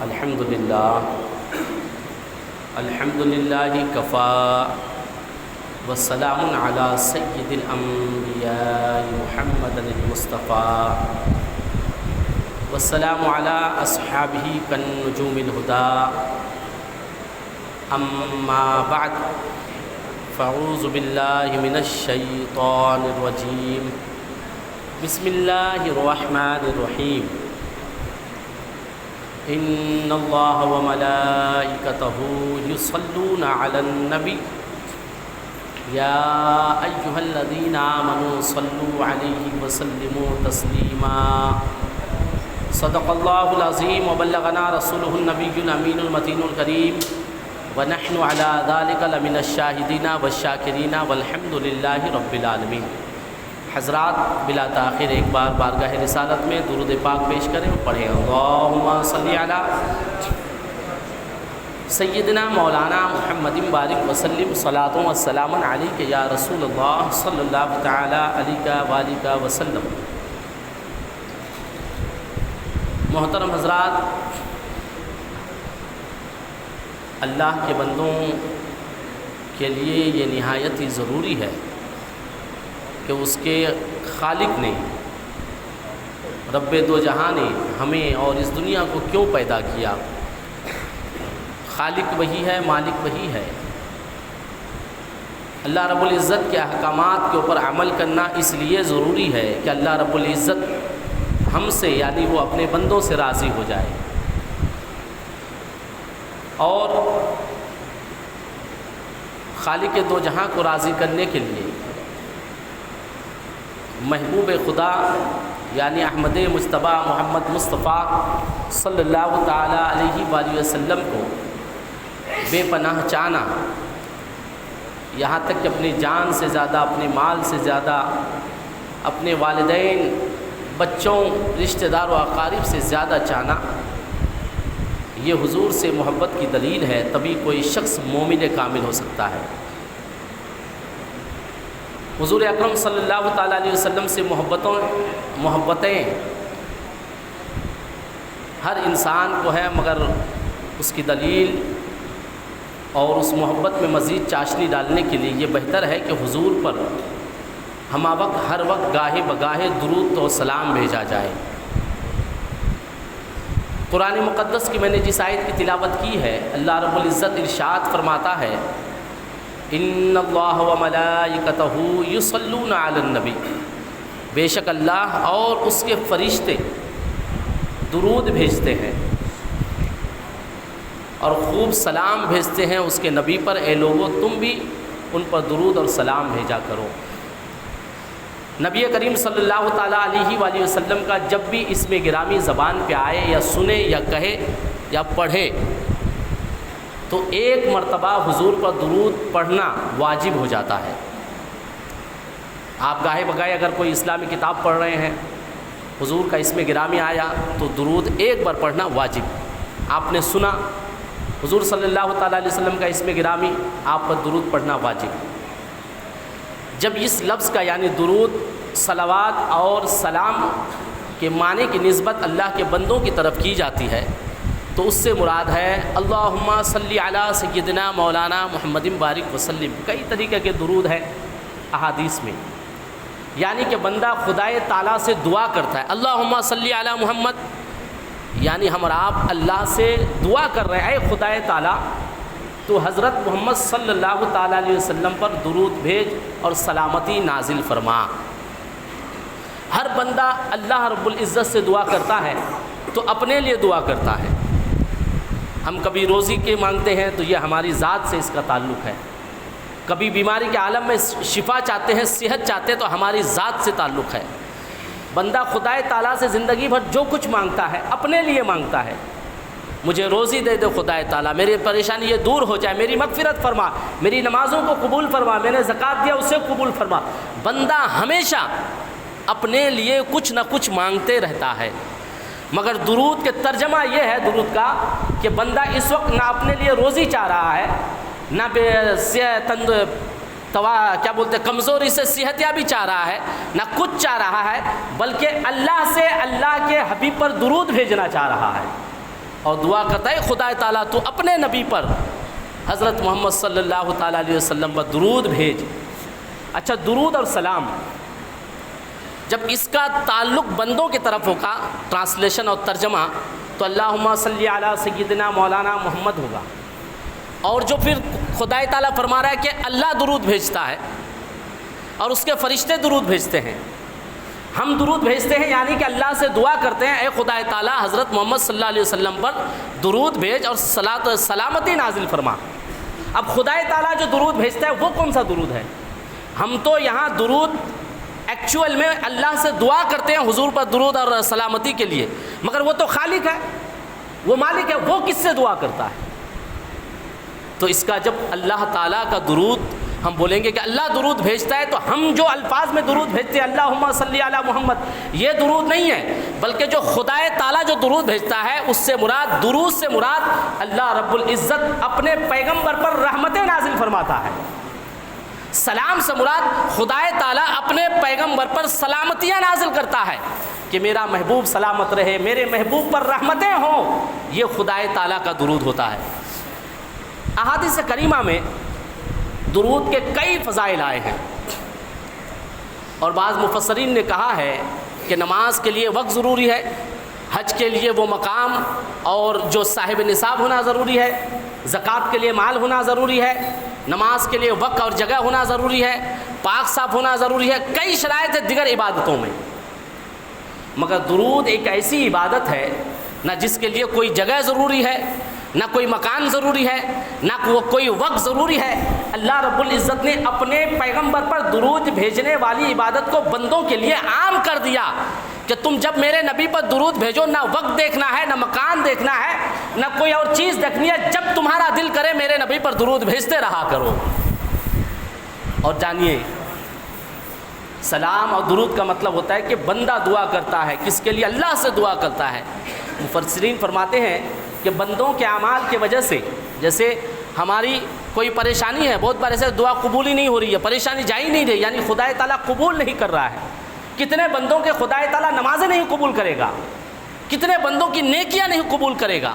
الحمدللہ کفا والسلام علی سید الانبیاء محمد المصطفیٰ والسلام علی اصحابہ کالنجوم الہدی اما بعد فاعوذ باللہ من الشیطان الرجیم بسم اللہ الرحمن الرحیم ان اللہ وملائکتہ یصلون علی النبی یا ایہا الذین آمنوا صلوا علیہ وسلموا تسلیما صدق اللہ العظیم وبلغنا رسولہ النبی الامین المتین الکریم ونحن علی ذلک لمن الشاہدین والشاکرین والحمد للہ رب العالمین۔ حضرات بلا تاخیر ایک بار بارگاہ رسالت میں درود پاک پیش کریں اور پڑھیں اللہم صلی علی سیدنا مولانا محمد بارک وسلم صلاۃ و سلام علیک یا رسول اللہ صلی اللہ تعالی علیہ وآلہ وسلم۔ محترم حضرات، اللہ کے بندوں کے لیے یہ نہایت ہی ضروری ہے کہ اس کے خالق نے، رب دو جہاں نے ہمیں اور اس دنیا کو کیوں پیدا کیا۔ خالق وہی ہے، مالک وہی ہے۔ اللہ رب العزت کے احکامات کے اوپر عمل کرنا اس لیے ضروری ہے کہ اللہ رب العزت ہم سے یعنی وہ اپنے بندوں سے راضی ہو جائے، اور خالق دو جہاں کو راضی کرنے کے لیے محبوب خدا یعنی احمد مجتبی محمد مصطفیٰ صلی اللہ تعالی علیہ وآلہ وسلم کو بے پناہ چاہنا، یہاں تک کہ اپنی جان سے زیادہ، اپنے مال سے زیادہ، اپنے والدین، بچوں، رشتہ دار و اقارب سے زیادہ چاہنا، یہ حضور سے محبت کی دلیل ہے۔ تبھی کوئی شخص مومن کامل ہو سکتا ہے۔ حضور اکرم صلی اللہ تعالیٰ علیہ وسلم سے محبتیں ہر انسان کو ہے، مگر اس کی دلیل اور اس محبت میں مزید چاشنی ڈالنے کے لیے یہ بہتر ہے کہ حضور پر ہمہ وقت ہر وقت گاہے بگاہے درود و سلام بھیجا جائے۔ قرآن مقدس کی میں نے جس آیت کی تلاوت کی ہے، اللہ رب العزت ارشاد فرماتا ہے ان اللہ وملائکتہ یصلون علی النبی، بے شک اللہ اور اس کے فرشتے درود بھیجتے ہیں اور خوب سلام بھیجتے ہیں اس کے نبی پر۔ اے لوگو تم بھی ان پر درود اور سلام بھیجا کرو۔ نبی کریم صلی اللہ تعالیٰ علیہ وآلہ وسلم کا جب بھی اسم گرامی زبان پہ آئے یا سنے یا کہے یا پڑھے تو ایک مرتبہ حضور پر درود پڑھنا واجب ہو جاتا ہے۔ آپ گاہے بگاہے اگر کوئی اسلامی کتاب پڑھ رہے ہیں، حضور کا اسم گرامی آیا تو درود ایک بار پڑھنا واجب۔ آپ نے سنا حضور صلی اللہ تعالیٰ علیہ وسلم کا اسم گرامی، آپ پر درود پڑھنا واجب۔ جب اس لفظ کا یعنی درود، صلوات اور سلام کے معنی کی نسبت اللہ کے بندوں کی طرف کی جاتی ہے تو اس سے مراد ہے اللہم صلی علی سیدنا مولانا محمد بارک وسلم۔ کئی طریقے کے درود ہیں احادیث میں، یعنی کہ بندہ خدائے تعالیٰ سے دعا کرتا ہے اللہم صلی علی محمد، یعنی ہم اور آپ اللہ سے دعا کر رہے ہیں اے خدائے تعالیٰ تو حضرت محمد صلی اللہ تعالیٰ علیہ وسلم پر درود بھیج اور سلامتی نازل فرما۔ ہر بندہ اللہ رب العزت سے دعا کرتا ہے تو اپنے لیے دعا کرتا ہے۔ ہم کبھی روزی کے مانگتے ہیں تو یہ ہماری ذات سے اس کا تعلق ہے، کبھی بیماری کے عالم میں شفا چاہتے ہیں، صحت چاہتے ہیں تو ہماری ذات سے تعلق ہے۔ بندہ خدائے تعالیٰ سے زندگی بھر جو کچھ مانگتا ہے اپنے لیے مانگتا ہے، مجھے روزی دے دے خدائے تعالیٰ، میری پریشانی یہ دور ہو جائے، میری مغفرت فرما، میری نمازوں کو قبول فرما، میں نے زکوٰۃ دیا اسے قبول فرما۔ بندہ ہمیشہ اپنے لیے کچھ نہ کچھ مانگتے رہتا ہے، مگر درود کے ترجمہ یہ ہے درود کا کہ بندہ اس وقت نہ اپنے لیے روزی چاہ رہا ہے، نہ کمزوری سے صحت یابی چاہ رہا ہے، نہ کچھ چاہ رہا ہے، بلکہ اللہ سے اللہ کے حبیب پر درود بھیجنا چاہ رہا ہے۔ اور دعا کرتا ہے خدا تعالیٰ تو اپنے نبی پر حضرت محمد صلی اللہ تعالیٰ علیہ وسلم پر درود بھیج۔ اچھا، درود اور سلام جب اس کا تعلق بندوں کی طرف ہوگا، ٹرانسلیشن اور ترجمہ، تو اللہم صلی علی سیدنا مولانا محمد ہوگا۔ اور جو پھر خدا تعالیٰ فرما رہا ہے کہ اللہ درود بھیجتا ہے اور اس کے فرشتے درود بھیجتے ہیں، ہم درود بھیجتے ہیں، یعنی کہ اللہ سے دعا کرتے ہیں اے خدا تعالیٰ حضرت محمد صلی اللہ علیہ وسلم پر درود بھیج اور سلامتی نازل فرما۔ اب خدا تعالیٰ جو درود بھیجتا ہے وہ کون سا درود ہے؟ ہم تو یہاں درود ایکچوئل میں اللہ سے دعا کرتے ہیں حضور پر درود اور سلامتی کے لیے، مگر وہ تو خالق ہے، وہ مالک ہے، وہ کس سے دعا کرتا ہے؟ تو اس کا جب اللہ تعالیٰ کا درود ہم بولیں گے کہ اللہ درود بھیجتا ہے، تو ہم جو الفاظ میں درود بھیجتے ہیں اللہم صلی علی محمد، یہ درود نہیں ہے، بلکہ جو خدا تعالیٰ جو درود بھیجتا ہے اس سے مراد، درود سے مراد اللہ رب العزت اپنے پیغمبر پر رحمتیں نازل فرماتا ہے۔ سلام سے مراد خدا تعالیٰ اپنے پیغمبر پر سلامتیاں نازل کرتا ہے کہ میرا محبوب سلامت رہے، میرے محبوب پر رحمتیں ہوں، یہ خدا تعالیٰ کا درود ہوتا ہے۔ احادیث کریمہ میں درود کے کئی فضائل آئے ہیں، اور بعض مفسرین نے کہا ہے کہ نماز کے لیے وقت ضروری ہے، حج کے لیے وہ مقام اور جو صاحب نصاب ہونا ضروری ہے، زکوٰۃ کے لیے مال ہونا ضروری ہے، نماز کے لیے وقت اور جگہ ہونا ضروری ہے، پاک صاف ہونا ضروری ہے، کئی شرائط ہے دیگر عبادتوں میں، مگر درود ایک ایسی عبادت ہے نہ جس کے لیے کوئی جگہ ضروری ہے، نہ کوئی مکان ضروری ہے، نہ کوئی وقت ضروری ہے۔ اللہ رب العزت نے اپنے پیغمبر پر درود بھیجنے والی عبادت کو بندوں کے لیے عام کر دیا کہ تم جب میرے نبی پر درود بھیجو، نہ وقت دیکھنا ہے، نہ مکان دیکھنا ہے، نہ کوئی اور چیز دیکھنی ہے، جب تمہارا دل کرے میرے نبی پر درود بھیجتے رہا کرو۔ اور جانیے سلام اور درود کا مطلب ہوتا ہے کہ بندہ دعا کرتا ہے، کس کے لیے؟ اللہ سے دعا کرتا ہے۔ مفسرین فرماتے ہیں کہ بندوں کے اعمال کی وجہ سے، جیسے ہماری کوئی پریشانی ہے، بہت بار ایسے دعا قبول ہی نہیں ہو رہی ہے، پریشانی جا ہی نہیں رہی، یعنی خدا تعالیٰ قبول نہیں کر رہا ہے۔ کتنے بندوں کے خدا تعالیٰ نمازیں نہیں قبول کرے گا، کتنے بندوں کی نیکیاں نہیں قبول کرے گا،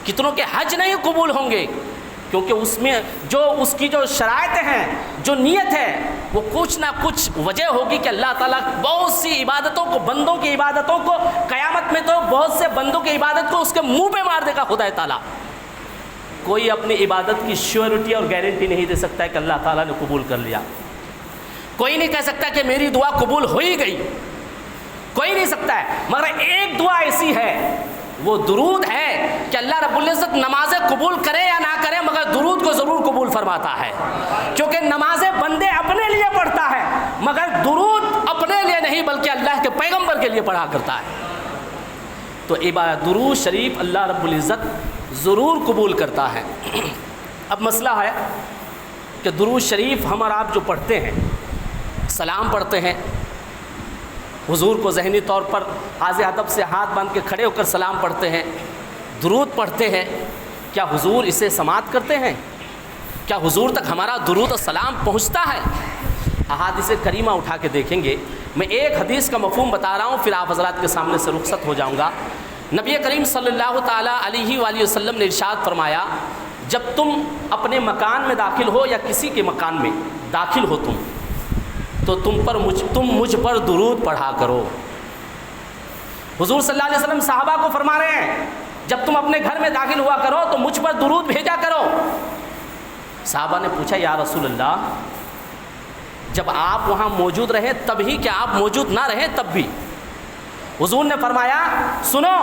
کتنوں کے حج نہیں قبول ہوں گے، کیونکہ اس میں جو اس کی جو شرائط ہیں، جو نیت ہے، وہ کچھ نہ کچھ وجہ ہوگی کہ اللہ تعالیٰ بہت سی عبادتوں کو، بندوں کی عبادتوں کو، قیامت میں تو بہت سے بندوں کی عبادت کو اس کے منہ پہ مار دے گا خدا تعالیٰ۔ کوئی اپنی عبادت کی شیورٹی اور گارنٹی نہیں دے سکتا ہے کہ اللہ تعالیٰ نے قبول کر لیا، کوئی نہیں کہہ سکتا کہ میری دعا قبول ہو ہی گئی، کوئی نہیں سکتا ہے، مگر ایک دعا ایسی ہے، وہ درود ہے کہ اللہ رب العزت نمازیں قبول کرے یا نہ کرے، مگر درود کو ضرور قبول فرماتا ہے، کیونکہ نمازیں بندے اپنے لیے پڑھتا ہے، مگر درود اپنے لیے نہیں بلکہ اللہ کے پیغمبر کے لیے پڑھا کرتا ہے۔ تو درود شریف اللہ رب العزت ضرور قبول کرتا ہے۔ اب مسئلہ ہے کہ درود شریف ہم اور آپ جو پڑھتے ہیں، سلام پڑھتے ہیں، حضور کو ذہنی طور پر حاضر ادب سے ہاتھ باندھ کے کھڑے ہو کر سلام پڑھتے ہیں، درود پڑھتے ہیں، کیا حضور اسے سماعت کرتے ہیں؟ کیا حضور تک ہمارا درود و سلام پہنچتا ہے؟ احادیث کریمہ اٹھا کے دیکھیں گے۔ میں ایک حدیث کا مفہوم بتا رہا ہوں، پھر آپ حضرات کے سامنے سے رخصت ہو جاؤں گا۔ نبی کریم صلی اللہ تعالیٰ علیہ وآلہ وسلم نے ارشاد فرمایا، جب تم اپنے مکان میں داخل ہو یا کسی کے مکان میں داخل ہو تو تم مجھ پر درود پڑھا کرو۔ حضور صلی اللہ علیہ وسلم صحابہ کو فرما رہے ہیں، جب تم اپنے گھر میں داخل ہوا کرو تو مجھ پر درود بھیجا کرو۔ صحابہ نے پوچھا یا رسول اللہ، جب آپ وہاں موجود رہیں تب ہی، کیا آپ موجود نہ رہیں تب بھی؟ حضور نے فرمایا سنو،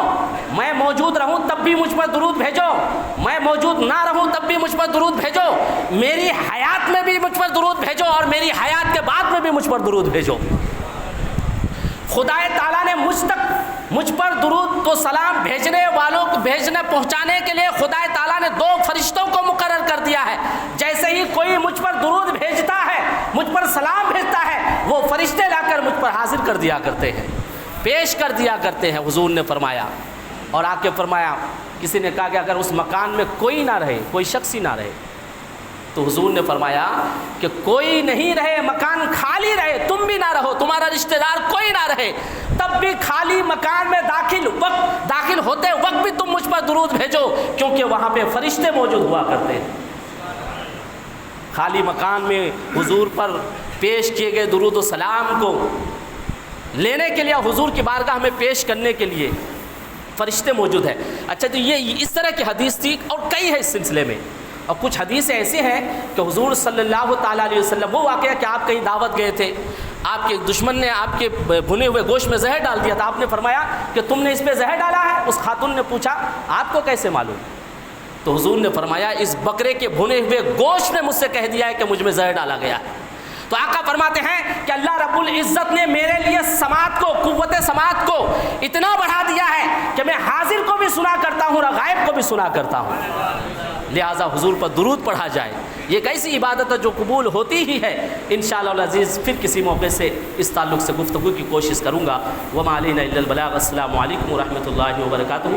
میں موجود رہوں تب بھی مجھ پر درود بھیجو، میں موجود نہ رہوں تب بھی مجھ پر درود بھیجو، میری حیات میں بھی مجھ پر درود بھیجو اور میری حیات کے بعد میں بھی مجھ پر درود بھیجو۔ خدا تعالیٰ نے مجھ پر درود تو سلام بھیجنے والوں کو پہنچانے کے لیے خدا تعالیٰ نے 2 فرشتوں کو مقرر کر دیا ہے۔ جیسے ہی کوئی مجھ پر درود بھیجتا ہے، مجھ پر سلام بھیجتا ہے، وہ فرشتے لا کر مجھ پر حاضر کر دیا کرتے ہیں، پیش کر دیا کرتے ہیں، حضور نے فرمایا۔ اور آ کے فرمایا، کسی نے کہا کہ اگر اس مکان میں کوئی نہ رہے، کوئی شخص ہی نہ رہے، تو حضور نے فرمایا کہ کوئی نہیں رہے، مکان خالی رہے، تم بھی نہ رہو، تمہارا رشتہ دار کوئی نہ رہے، تب بھی خالی مکان میں داخل ہوتے وقت بھی تم مجھ پر درود بھیجو، کیونکہ وہاں پہ فرشتے موجود ہوا کرتے ہیں۔ خالی مکان میں حضور پر پیش کیے گئے درود و سلام کو لینے کے لیے، حضور کی بارگاہ میں پیش کرنے کے لیے فرشتے موجود ہیں۔ اچھا، تو یہ اس طرح کی حدیث تھی، اور کئی ہے اس سلسلے میں، اور کچھ حدیثیں ایسے ہیں کہ حضور صلی اللہ تعالیٰ علیہ وسلم، وہ واقعہ کہ آپ کہیں دعوت گئے تھے، آپ کے دشمن نے آپ کے بھنے ہوئے گوشت میں زہر ڈال دیا تھا، آپ نے فرمایا کہ تم نے اس پہ زہر ڈالا ہے؟ اس خاتون نے پوچھا آپ کو کیسے معلوم؟ تو حضور نے فرمایا اس بکرے کے بھنے ہوئے گوشت نے مجھ سے کہہ دیا ہے کہ مجھ میں زہر ڈالا گیا ہے۔ تو آقا فرماتے ہیں کہ اللہ رب العزت نے میرے لیے سماعت کو، قوت سماعت کو اتنا بڑھا دیا ہے کہ میں حاضر کو بھی سنا کرتا ہوں اور غائب کو بھی سنا کرتا ہوں۔ لہٰذا حضور پر درود پڑھا جائے، یہ ایک ایسی عبادت ہے جو قبول ہوتی ہی ہے۔ انشاءاللہ العزیز پھر کسی موقع سے اس تعلق سے گفتگو کی کوشش کروں گا۔ وما علینا الا البلاغ۔ السلام علیکم ورحمۃ اللہ وبرکاتہ۔